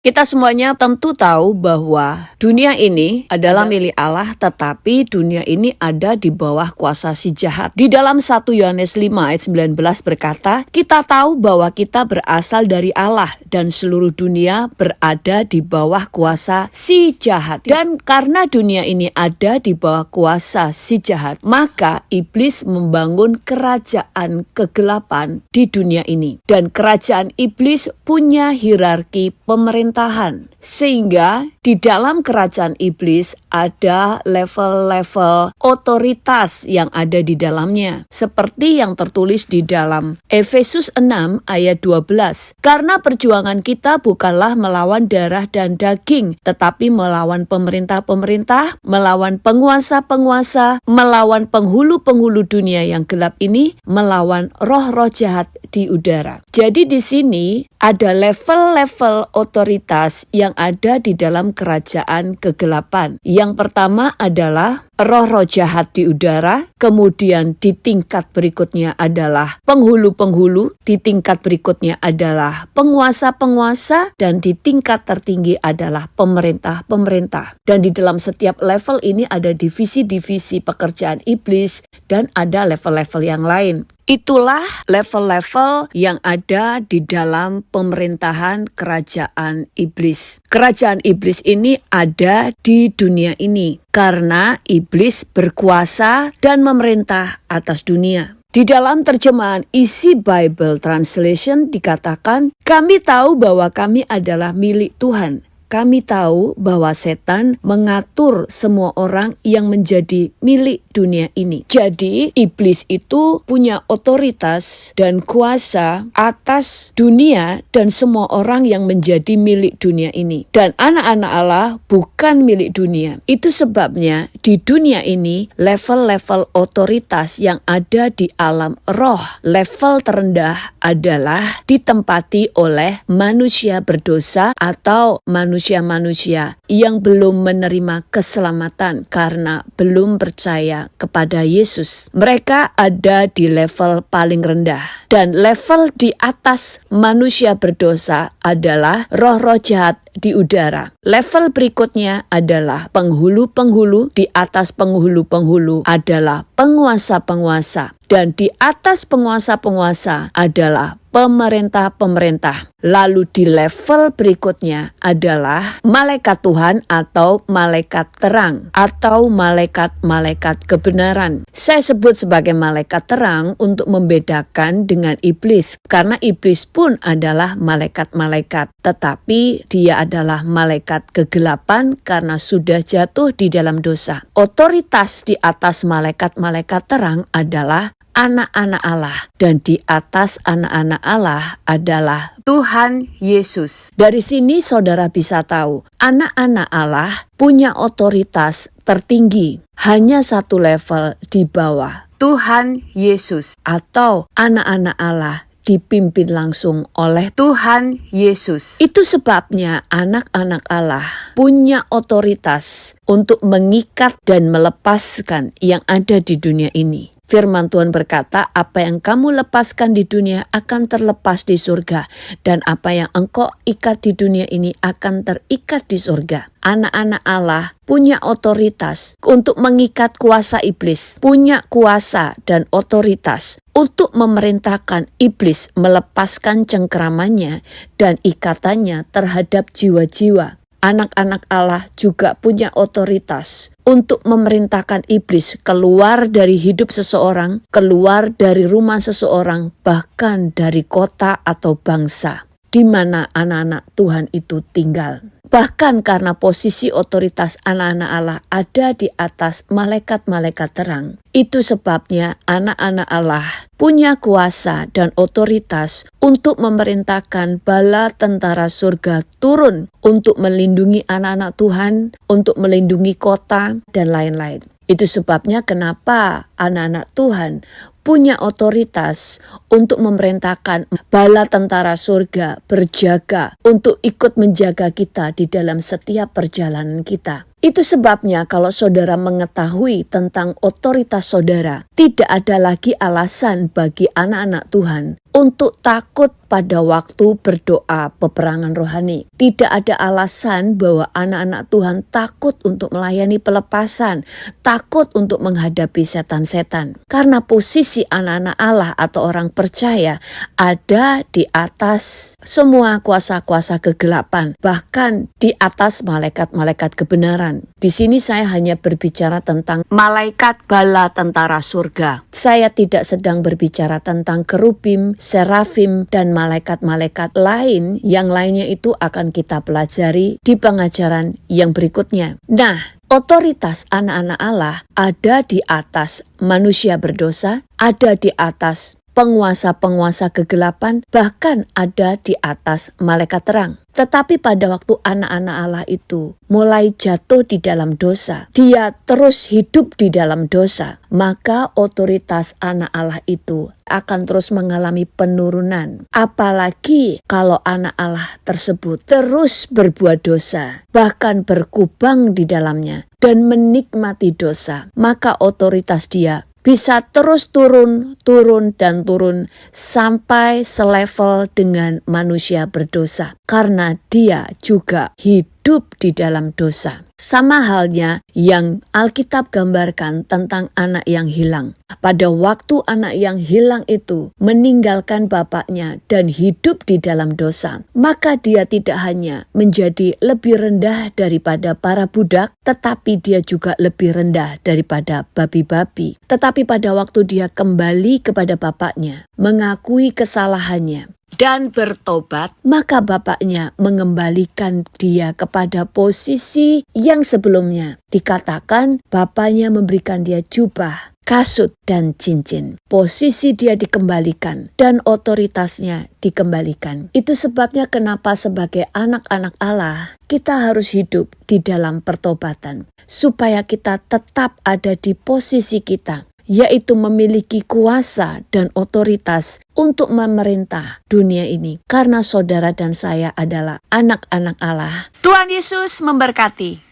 Kita semuanya tentu tahu bahwa dunia ini adalah milik Allah, tetapi dunia ini ada di bawah kuasa si jahat. Di dalam 1 Yohanes 5 ayat 19 berkata, kita tahu bahwa kita berasal dari Allah dan seluruh dunia berada di bawah kuasa si jahat. Dan karena dunia ini ada di bawah kuasa si jahat, maka iblis membangun kerajaan kegelapan di dunia ini. Dan kerajaan iblis punya hierarki pemerintahan. Sehingga di dalam kerajaan iblis ada level-level otoritas yang ada di dalamnya. Seperti yang tertulis di dalam Efesus 6 ayat 12. Karena perjuangan kita bukanlah melawan darah dan daging, tetapi melawan pemerintah-pemerintah, melawan penguasa-penguasa, melawan penghulu-penghulu dunia yang gelap ini, melawan roh-roh jahat di udara. Jadi di sini ada level-level otoritas yang ada di dalam kerajaan kegelapan. Yang pertama adalah roh-roh jahat di udara, kemudian di tingkat berikutnya adalah penghulu-penghulu, di tingkat berikutnya adalah penguasa-penguasa, dan di tingkat tertinggi adalah pemerintah-pemerintah. Dan di dalam setiap level ini ada divisi-divisi pekerjaan iblis dan ada level-level yang lain. Itulah level-level yang ada di dalam pemerintahan kerajaan iblis. Kerajaan iblis ini ada di dunia ini karena iblis berkuasa dan memerintah atas dunia. Di dalam terjemahan Easy Bible Translation dikatakan, kami tahu bahwa kami adalah milik Tuhan. Kami tahu bahwa setan mengatur semua orang yang menjadi milik dunia ini. Jadi, iblis itu punya otoritas dan kuasa atas dunia dan semua orang yang menjadi milik dunia ini. Dan anak-anak Allah bukan milik dunia. Itu sebabnya di dunia ini level-level otoritas yang ada di alam roh. Level terendah adalah ditempati oleh manusia berdosa atau manusia-manusia yang belum menerima keselamatan karena belum percaya kepada Yesus. Mereka ada di level paling rendah. Dan level di atas manusia berdosa adalah roh-roh jahat di udara. Level berikutnya adalah penghulu-penghulu, di atas penghulu-penghulu adalah penguasa-penguasa. Dan di atas penguasa-penguasa adalah pemerintah-pemerintah. Lalu di level berikutnya adalah malaikat Tuhan atau malaikat terang atau malaikat-malaikat kebenaran. Saya sebut sebagai malaikat terang untuk membedakan dengan iblis karena iblis pun adalah malaikat-malaikat, tetapi dia adalah malaikat kegelapan karena sudah jatuh di dalam dosa. Otoritas di atas malaikat-malaikat terang adalah anak-anak Allah, dan di atas anak-anak Allah adalah Tuhan Yesus. Dari sini saudara bisa tahu, anak-anak Allah punya otoritas tertinggi, hanya satu level di bawah Tuhan Yesus, atau anak-anak Allah dipimpin langsung oleh Tuhan Yesus. Itu sebabnya anak-anak Allah punya otoritas untuk mengikat dan melepaskan yang ada di dunia ini. Firman Tuhan berkata, apa yang kamu lepaskan di dunia akan terlepas di surga, dan apa yang engkau ikat di dunia ini akan terikat di surga. Anak-anak Allah punya otoritas untuk mengikat kuasa iblis, punya kuasa dan otoritas untuk memerintahkan iblis melepaskan cengkeramannya dan ikatannya terhadap jiwa-jiwa. Anak-anak Allah juga punya otoritas untuk memerintahkan iblis keluar dari hidup seseorang, keluar dari rumah seseorang, bahkan dari kota atau bangsa di mana anak-anak Tuhan itu tinggal. Bahkan karena posisi otoritas anak-anak Allah ada di atas malaikat-malaikat terang. Itu sebabnya anak-anak Allah punya kuasa dan otoritas untuk memerintahkan bala tentara surga turun untuk melindungi anak-anak Tuhan, untuk melindungi kota, dan lain-lain. Itu sebabnya kenapa anak-anak Tuhan punya otoritas untuk memerintahkan bala tentara surga berjaga untuk ikut menjaga kita di dalam setiap perjalanan kita. Itu sebabnya kalau saudara mengetahui tentang otoritas saudara, tidak ada lagi alasan bagi anak-anak Tuhan untuk takut pada waktu berdoa peperangan rohani. Tidak ada alasan bahwa anak-anak Tuhan takut untuk melayani pelepasan, takut untuk menghadapi setan-setan. Karena posisi anak-anak Allah atau orang percaya ada di atas semua kuasa-kuasa kegelapan, bahkan di atas malaikat-malaikat kebenaran. Di sini saya hanya berbicara tentang malaikat bala tentara surga. Saya tidak sedang berbicara tentang kerubim, serafim, dan malaikat-malaikat lain. Yang lainnya itu akan kita pelajari di pengajaran yang berikutnya. Nah, otoritas anak-anak Allah ada di atas manusia berdosa, ada di atas penguasa-penguasa kegelapan, bahkan ada di atas malaikat terang. Tetapi pada waktu anak-anak Allah itu mulai jatuh di dalam dosa, dia terus hidup di dalam dosa, maka otoritas anak Allah itu akan terus mengalami penurunan. Apalagi kalau anak Allah tersebut terus berbuat dosa, bahkan berkubang di dalamnya dan menikmati dosa, maka otoritas dia bisa terus turun sampai selevel dengan manusia berdosa. Karena dia juga hidup di dalam dosa. Sama halnya yang Alkitab gambarkan tentang anak yang hilang. Pada waktu anak yang hilang itu meninggalkan bapaknya dan hidup di dalam dosa, maka dia tidak hanya menjadi lebih rendah daripada para budak, tetapi dia juga lebih rendah daripada babi-babi. Tetapi pada waktu dia kembali kepada bapaknya, mengakui kesalahannya, dan bertobat, maka bapaknya mengembalikan dia kepada posisi yang sebelumnya. Dikatakan bapaknya memberikan dia jubah, kasut, dan cincin. Posisi dia dikembalikan dan otoritasnya dikembalikan. Itu sebabnya kenapa sebagai anak-anak Allah kita harus hidup di dalam pertobatan, supaya kita tetap ada di posisi kita, yaitu memiliki kuasa dan otoritas untuk memerintah dunia ini. Karena saudara dan saya adalah anak-anak Allah. Tuhan Yesus memberkati.